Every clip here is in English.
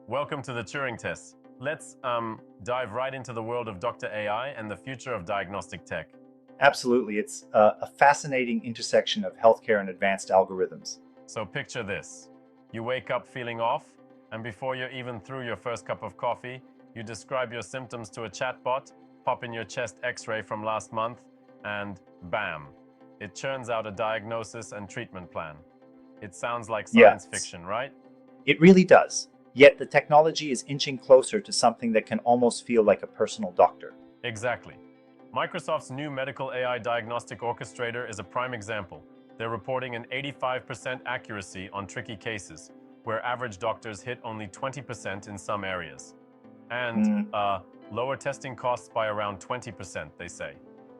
Welcome to the Turing test. Let's dive right into the world of Dr. AI and the future of diagnostic tech. Absolutely. It's a fascinating intersection of healthcare and advanced algorithms. So picture this. You wake up feeling off, and before you're even through your first cup of coffee, you describe your symptoms to a chatbot, pop in your chest x-ray from last month, and bam, it churns out a diagnosis and treatment plan. It sounds like science fiction, right? It really does. Yet the technology is inching closer to something that can almost feel like a personal doctor. Exactly. Microsoft's new Medical AI Diagnostic Orchestrator is a prime example. They're reporting an 85% accuracy on tricky cases, where average doctors hit only 20% in some areas. And lower testing costs by around 20%, they say.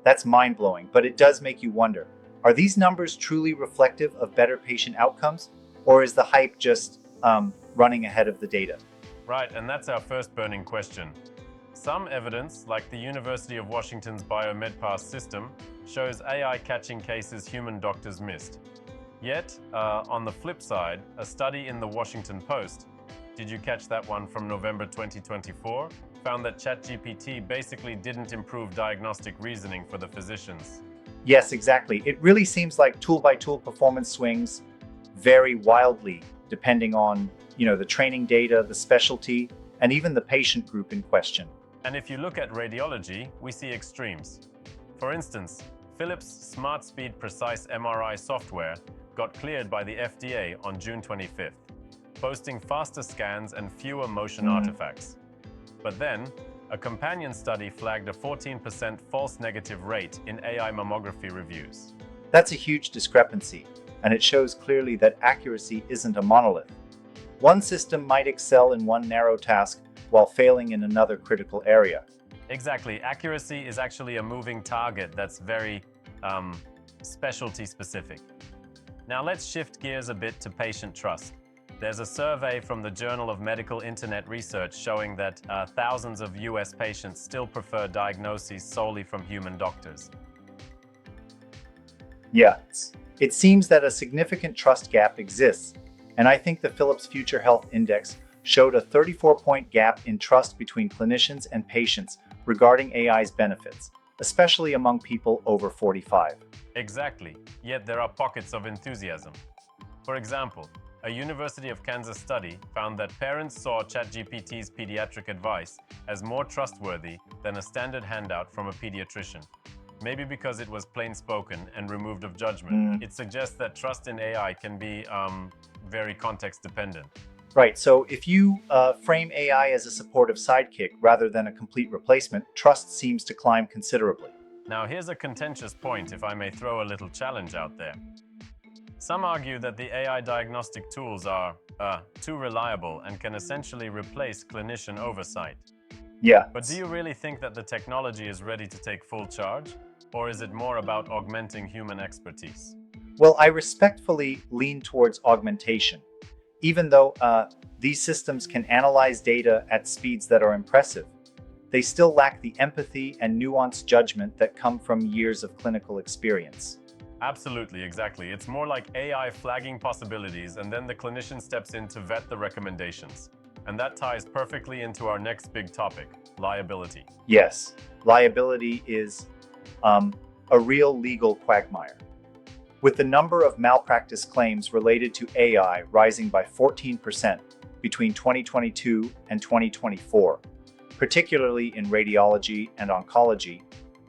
That's mind-blowing, but it does make you wonder. Are these numbers truly reflective of better patient outcomes, or is the hype just running ahead of the data? Right, and that's our first burning question. Some evidence, like the University of Washington's BioMedPass system, shows AI catching cases human doctors missed. Yet, on the flip side, a study in the Washington Post, did you catch that one from November 2024, found that ChatGPT basically didn't improve diagnostic reasoning for the physicians. Yes, exactly. It really seems like tool-by-tool performance swings vary wildly depending on, the training data, the specialty, and even the patient group in question. And if you look at radiology, we see extremes. For instance, Philips' SmartSpeed Precise MRI software got cleared by the FDA on June 25th, boasting faster scans and fewer motion artifacts. But then, a companion study flagged a 14% false negative rate in AI mammography reviews. That's a huge discrepancy, and it shows clearly that accuracy isn't a monolith. One system might excel in one narrow task while failing in another critical area. Exactly. Accuracy is actually a moving target that's very specialty specific. Now let's shift gears a bit to patient trust. There's a survey from the Journal of Medical Internet Research showing that thousands of US patients still prefer diagnoses solely from human doctors. Yes, it seems that a significant trust gap exists, and I think the Philips Future Health Index showed a 34-point gap in trust between clinicians and patients regarding AI's benefits, especially among people over 45. Exactly, yet there are pockets of enthusiasm. For example, a University of Kansas study found that parents saw ChatGPT's pediatric advice as more trustworthy than a standard handout from a pediatrician. Maybe because it was plain spoken and removed of judgment. It suggests that trust in AI can be very context dependent. Right, so if you frame AI as a supportive sidekick rather than a complete replacement, trust seems to climb considerably. Now here's a contentious point, if I may throw a little challenge out there. Some argue that the AI diagnostic tools are too reliable and can essentially replace clinician oversight. Yeah. But do you really think that the technology is ready to take full charge? Or is it more about augmenting human expertise? Well, I respectfully lean towards augmentation. Even though these systems can analyze data at speeds that are impressive, they still lack the empathy and nuanced judgment that come from years of clinical experience. Absolutely, exactly. It's more like AI flagging possibilities, and then the clinician steps in to vet the recommendations. And that ties perfectly into our next big topic, liability. Yes, liability is a real legal quagmire. With the number of malpractice claims related to AI rising by 14% between 2022 and 2024, particularly in radiology and oncology,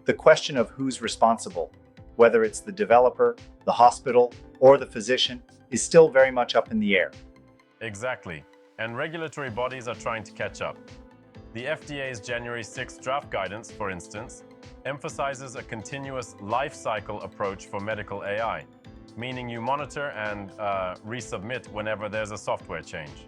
the question of who's responsible, whether it's the developer, the hospital, or the physician, is still very much up in the air. Exactly. And regulatory bodies are trying to catch up. The FDA's January 6th draft guidance, for instance, emphasizes a continuous lifecycle approach for medical AI, meaning you monitor and resubmit whenever there's a software change.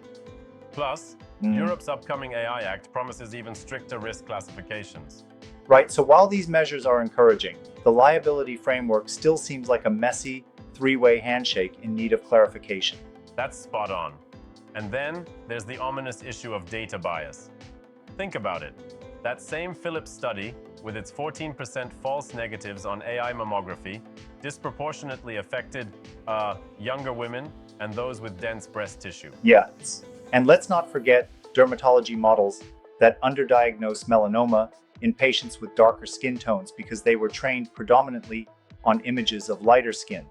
Plus, Europe's upcoming AI Act promises even stricter risk classifications. Right, so while these measures are encouraging, the liability framework still seems like a messy, three-way handshake in need of clarification. That's spot on. And then there's the ominous issue of data bias. Think about it. That same Philips study, with its 14% false negatives on AI mammography, disproportionately affected younger women and those with dense breast tissue. Yes. And let's not forget dermatology models that underdiagnose melanoma in patients with darker skin tones because they were trained predominantly on images of lighter skin.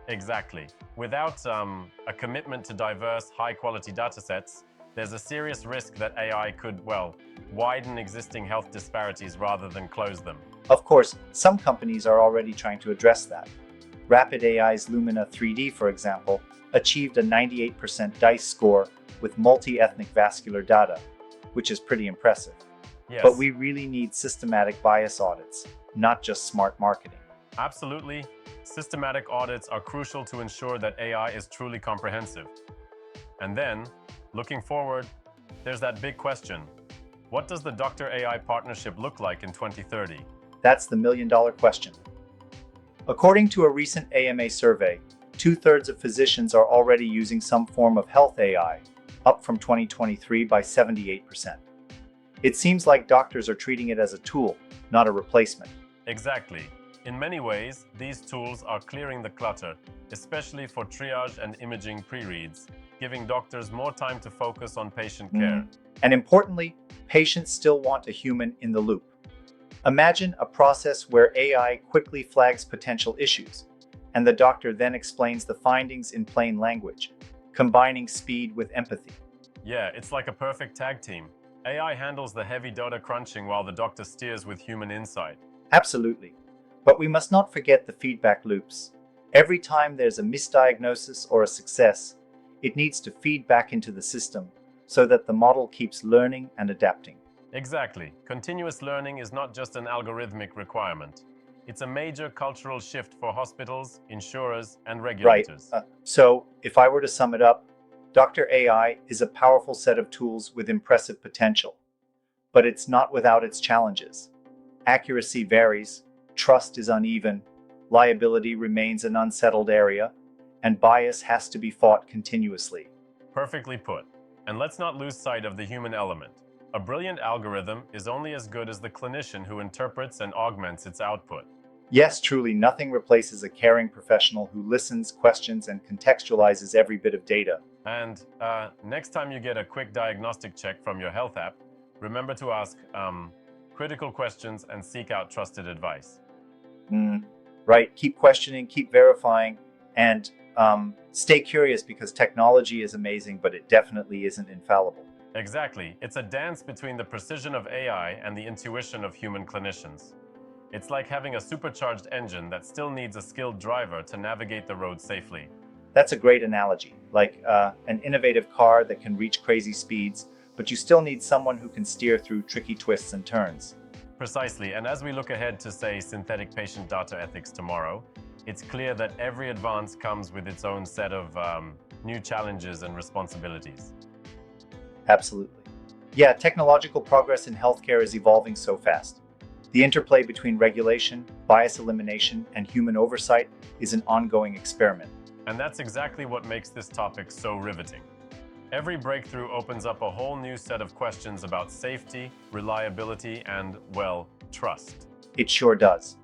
Exactly. Without a commitment to diverse, high-quality datasets, there's a serious risk that AI could, well, widen existing health disparities rather than close them. Of course, some companies are already trying to address that. Rapid AI's Lumina 3D, for example, achieved a 98% DICE score with multi-ethnic vascular data, which is pretty impressive. Yes. But we really need systematic bias audits, not just smart marketing. Absolutely. Systematic audits are crucial to ensure that AI is truly comprehensive. And then, looking forward, there's that big question. What does the doctor-AI partnership look like in 2030? That's the million-dollar question. According to a recent AMA survey, 2/3 of physicians are already using some form of health AI, up from 2023 by 78%. It seems like doctors are treating it as a tool, not a replacement. Exactly. In many ways, these tools are clearing the clutter, especially for triage and imaging pre-reads, giving doctors more time to focus on patient care. And importantly, patients still want a human in the loop. Imagine a process where AI quickly flags potential issues, and the doctor then explains the findings in plain language, combining speed with empathy. Yeah, it's like a perfect tag team. AI handles the heavy data crunching while the doctor steers with human insight. Absolutely. But we must not forget the feedback loops. Every time there's a misdiagnosis or a success, it needs to feed back into the system so that the model keeps learning and adapting. Exactly. Continuous learning is not just an algorithmic requirement. It's a major cultural shift for hospitals, insurers, and regulators. So, if I were to sum it up, Dr. AI is a powerful set of tools with impressive potential. But it's not without its challenges. Accuracy varies, trust is uneven, liability remains an unsettled area, and bias has to be fought continuously. Perfectly put. And let's not lose sight of the human element. A brilliant algorithm is only as good as the clinician who interprets and augments its output. Yes, truly, nothing replaces a caring professional who listens, questions, and contextualizes every bit of data. And next time you get a quick diagnostic check from your health app, remember to ask critical questions and seek out trusted advice. Right, keep questioning, keep verifying, and stay curious because technology is amazing, but it definitely isn't infallible. Exactly. It's a dance between the precision of AI and the intuition of human clinicians. It's like having a supercharged engine that still needs a skilled driver to navigate the road safely. That's a great analogy, like an innovative car that can reach crazy speeds, but you still need someone who can steer through tricky twists and turns. Precisely, and as we look ahead to, say, synthetic patient data ethics tomorrow, it's clear that every advance comes with its own set of new challenges and responsibilities. Absolutely. Yeah, technological progress in healthcare is evolving so fast. The interplay between regulation, bias elimination, and human oversight is an ongoing experiment. And that's exactly what makes this topic so riveting. Every breakthrough opens up a whole new set of questions about safety, reliability, and, well, trust. It sure does.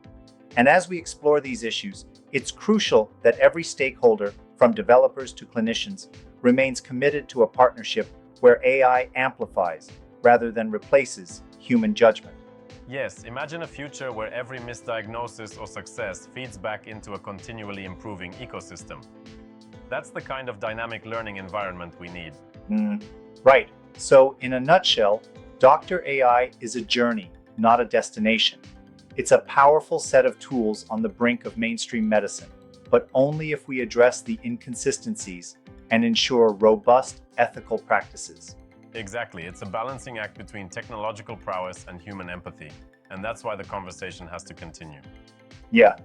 And as we explore these issues, it's crucial that every stakeholder, from developers to clinicians, remains committed to a partnership where AI amplifies, rather than replaces, human judgment. Yes, imagine a future where every misdiagnosis or success feeds back into a continually improving ecosystem. That's the kind of dynamic learning environment we need. Right. So, in a nutshell, Dr. AI is a journey, not a destination. It's a powerful set of tools on the brink of mainstream medicine, but only if we address the inconsistencies and ensure robust, ethical practices. Exactly. It's a balancing act between technological prowess and human empathy, and that's why the conversation has to continue. Yeah.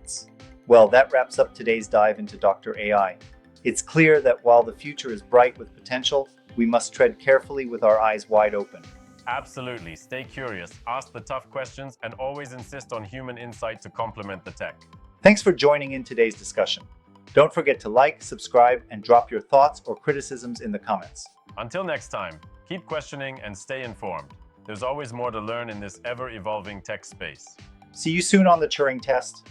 Well, that wraps up today's dive into Dr. AI. It's clear that while the future is bright with potential, we must tread carefully with our eyes wide open. Absolutely. Stay curious, ask the tough questions, and always insist on human insight to complement the tech. Thanks for joining in today's discussion. Don't forget to like, subscribe, and drop your thoughts or criticisms in the comments. Until next time, keep questioning and stay informed. There's always more to learn in this ever-evolving tech space. See you soon on the Turing test.